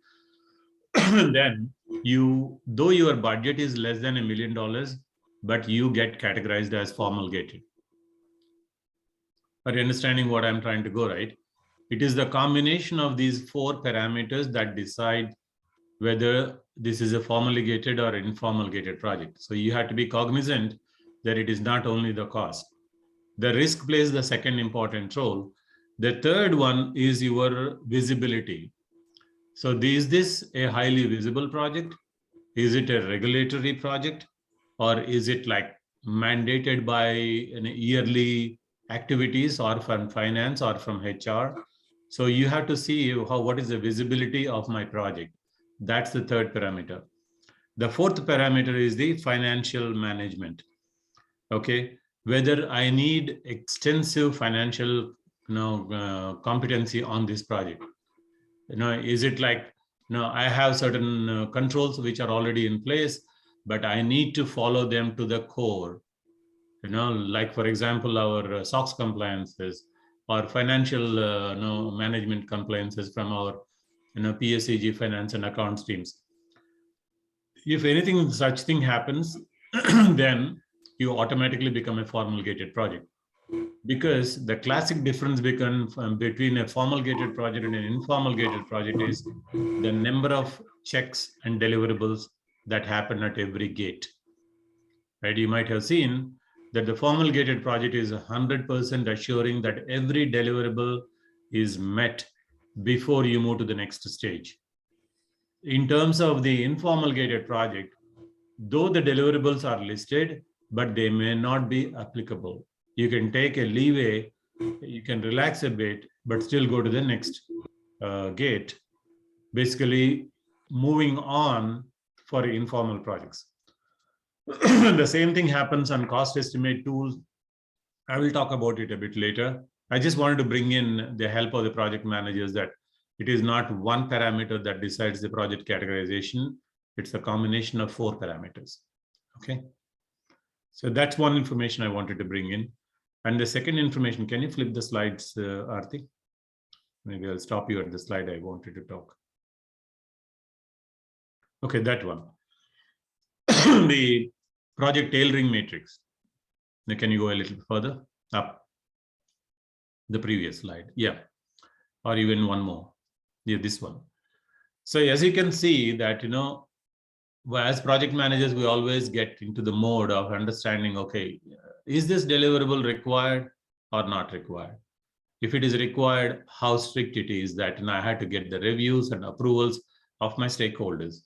then though your budget is less than $1 million, but you get categorized as formal gated. Are you understanding what I'm trying to go, right? It is the combination of these 4 parameters that decide whether this is a formally gated or informal gated project. So you have to be cognizant that it is not only the cost. The risk plays the second important role. The third one is your visibility. So is this a highly visible project? Is it a regulatory project? Or is it like mandated by an yearly activities or from finance or from HR? So you have to see what is the visibility of my project. That's the third parameter. The fourth parameter is the financial management. Okay, whether I need extensive financial competency on this project. Is it like, I have certain controls which are already in place, but I need to follow them to the core. Like for example, our SOX compliances or financial management compliances from our PSEG finance and accounts teams. If anything such thing happens, then you automatically become a formal gated project. Because the classic difference between a formal gated project and an informal gated project is the number of checks and deliverables that happen at every gate. Right? You might have seen that the formal gated project is 100% assuring that every deliverable is met before you move to the next stage. In terms of the informal gated project, though the deliverables are listed, but they may not be applicable. you can take a leeway, you can relax a bit, but still go to the next gate, basically moving on for informal projects. The same thing happens on cost estimate tools. I will talk about it a bit later. I just wanted to bring in the help of the project managers that it is not one parameter that decides the project categorization. It's a combination of 4 parameters. Okay. So that's one information I wanted to bring in. And the second information, can you flip the slides, Aarti? Maybe I'll stop you at the slide I wanted to talk. Okay, that one. The project tailoring matrix. Now, can you go a little further up? The previous slide, yeah, or even one more. Yeah, this one. So as you can see that, as project managers, we always get into the mode of understanding, okay, is this deliverable required or not required? If it is required, how strict it is that I had to get the reviews and approvals of my stakeholders.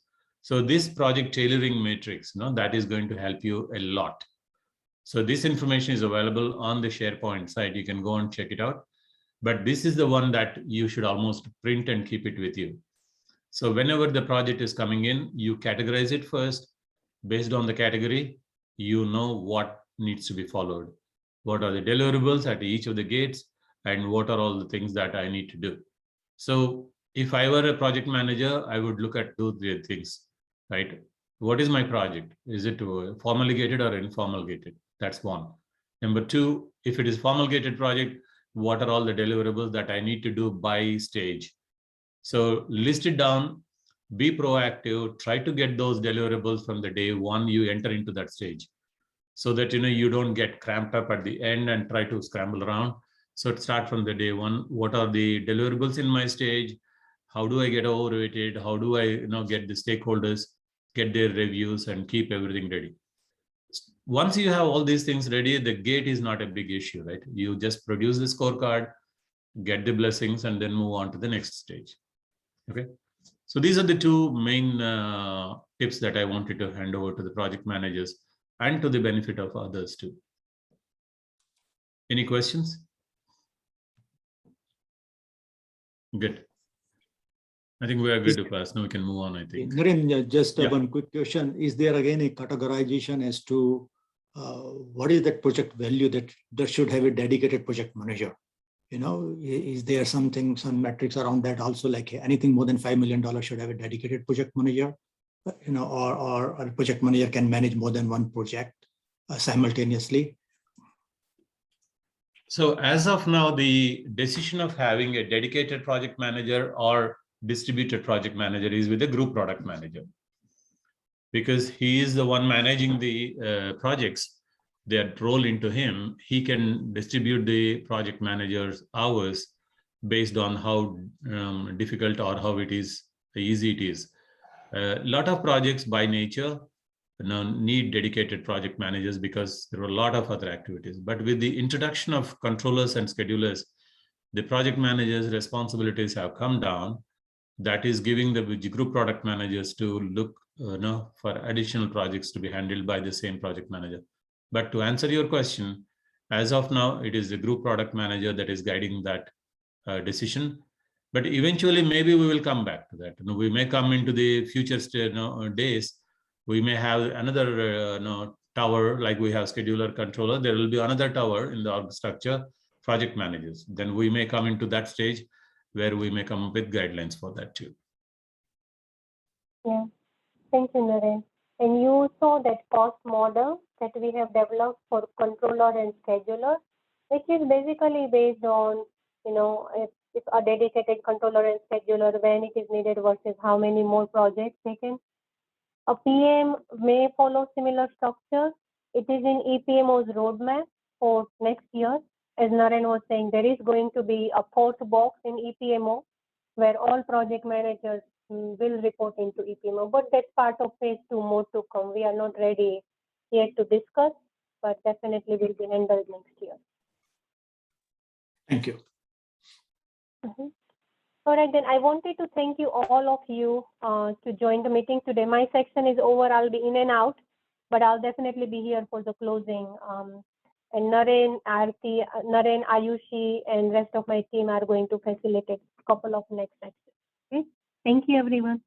So this project tailoring matrix, that is going to help you a lot. So this information is available on the SharePoint site. You can go and check it out. But this is the one that you should almost print and keep it with you. So whenever the project is coming in, you categorize it first. Based on the category, you know what needs to be followed. What are the deliverables at each of the gates, and what are all the things that I need to do. So if I were a project manager, I would look at 2-3 things, right? What is my project? Is it formally gated or informal gated? That's one. Number 2, if it is formal gated project, what are all the deliverables that I need to do by stage? So list it down, be proactive, try to get those deliverables from the day one you enter into that stage, so that you don't get cramped up at the end and try to scramble around. So start from the day one. What are the deliverables in my stage? How do I get overrated? How do I get the stakeholders, get their reviews, and keep everything ready? Once you have all these things ready, the gate is not a big issue, right? You just produce the scorecard, get the blessings, and then move on to the next stage. Okay. So these are the 2 main tips that I wanted to hand over to the project managers and to the benefit of others too. Any questions? Good. I think we are good to pass. Now we can move on, I think. Naren, just Yeah. one quick question. Is there again a categorization as to what is that project value that should have a dedicated project manager? Is there some metrics around that also, like anything more than $5 million should have a dedicated project manager, or a project manager can manage more than one project simultaneously? So as of now, the decision of having a dedicated project manager or distributed project manager is with the group product manager, because he is the one managing the projects that roll into him. He can distribute the project manager's hours based on how difficult or how easy it is. A lot of projects by nature need dedicated project managers because there are a lot of other activities. But with the introduction of controllers and schedulers, the project managers' responsibilities have come down. That is giving the group product managers to look for additional projects to be handled by the same project manager. But to answer your question, as of now, it is the group product manager that is guiding that decision. But eventually, maybe we will come back to that. We may come into the future days. We may have another tower, like we have scheduler, controller. There will be another tower in the org structure, project managers. Then we may come into that stage where we may come up with guidelines for that too. Yeah, thank you, Naren. And you saw that cost model that we have developed for controller and scheduler, which is basically based on, if a dedicated controller and scheduler, when it is needed versus how many more projects they can. A PM may follow similar structure. It is in EPMO's roadmap for next year. As Naren was saying, there is going to be a 4th box in EPMO where all project managers will report into EPMO, but that's part of phase 2, more to come. We are not ready yet to discuss, but definitely will be handled next year. Thank you. All right, then I wanted to thank you all of you to join the meeting today. My section is over. I'll be in and out, but I'll definitely be here for the closing And Naren, Aarti, Naren, Ayushi, and rest of my team are going to facilitate couple of next sessions. Okay. Thank you, everyone.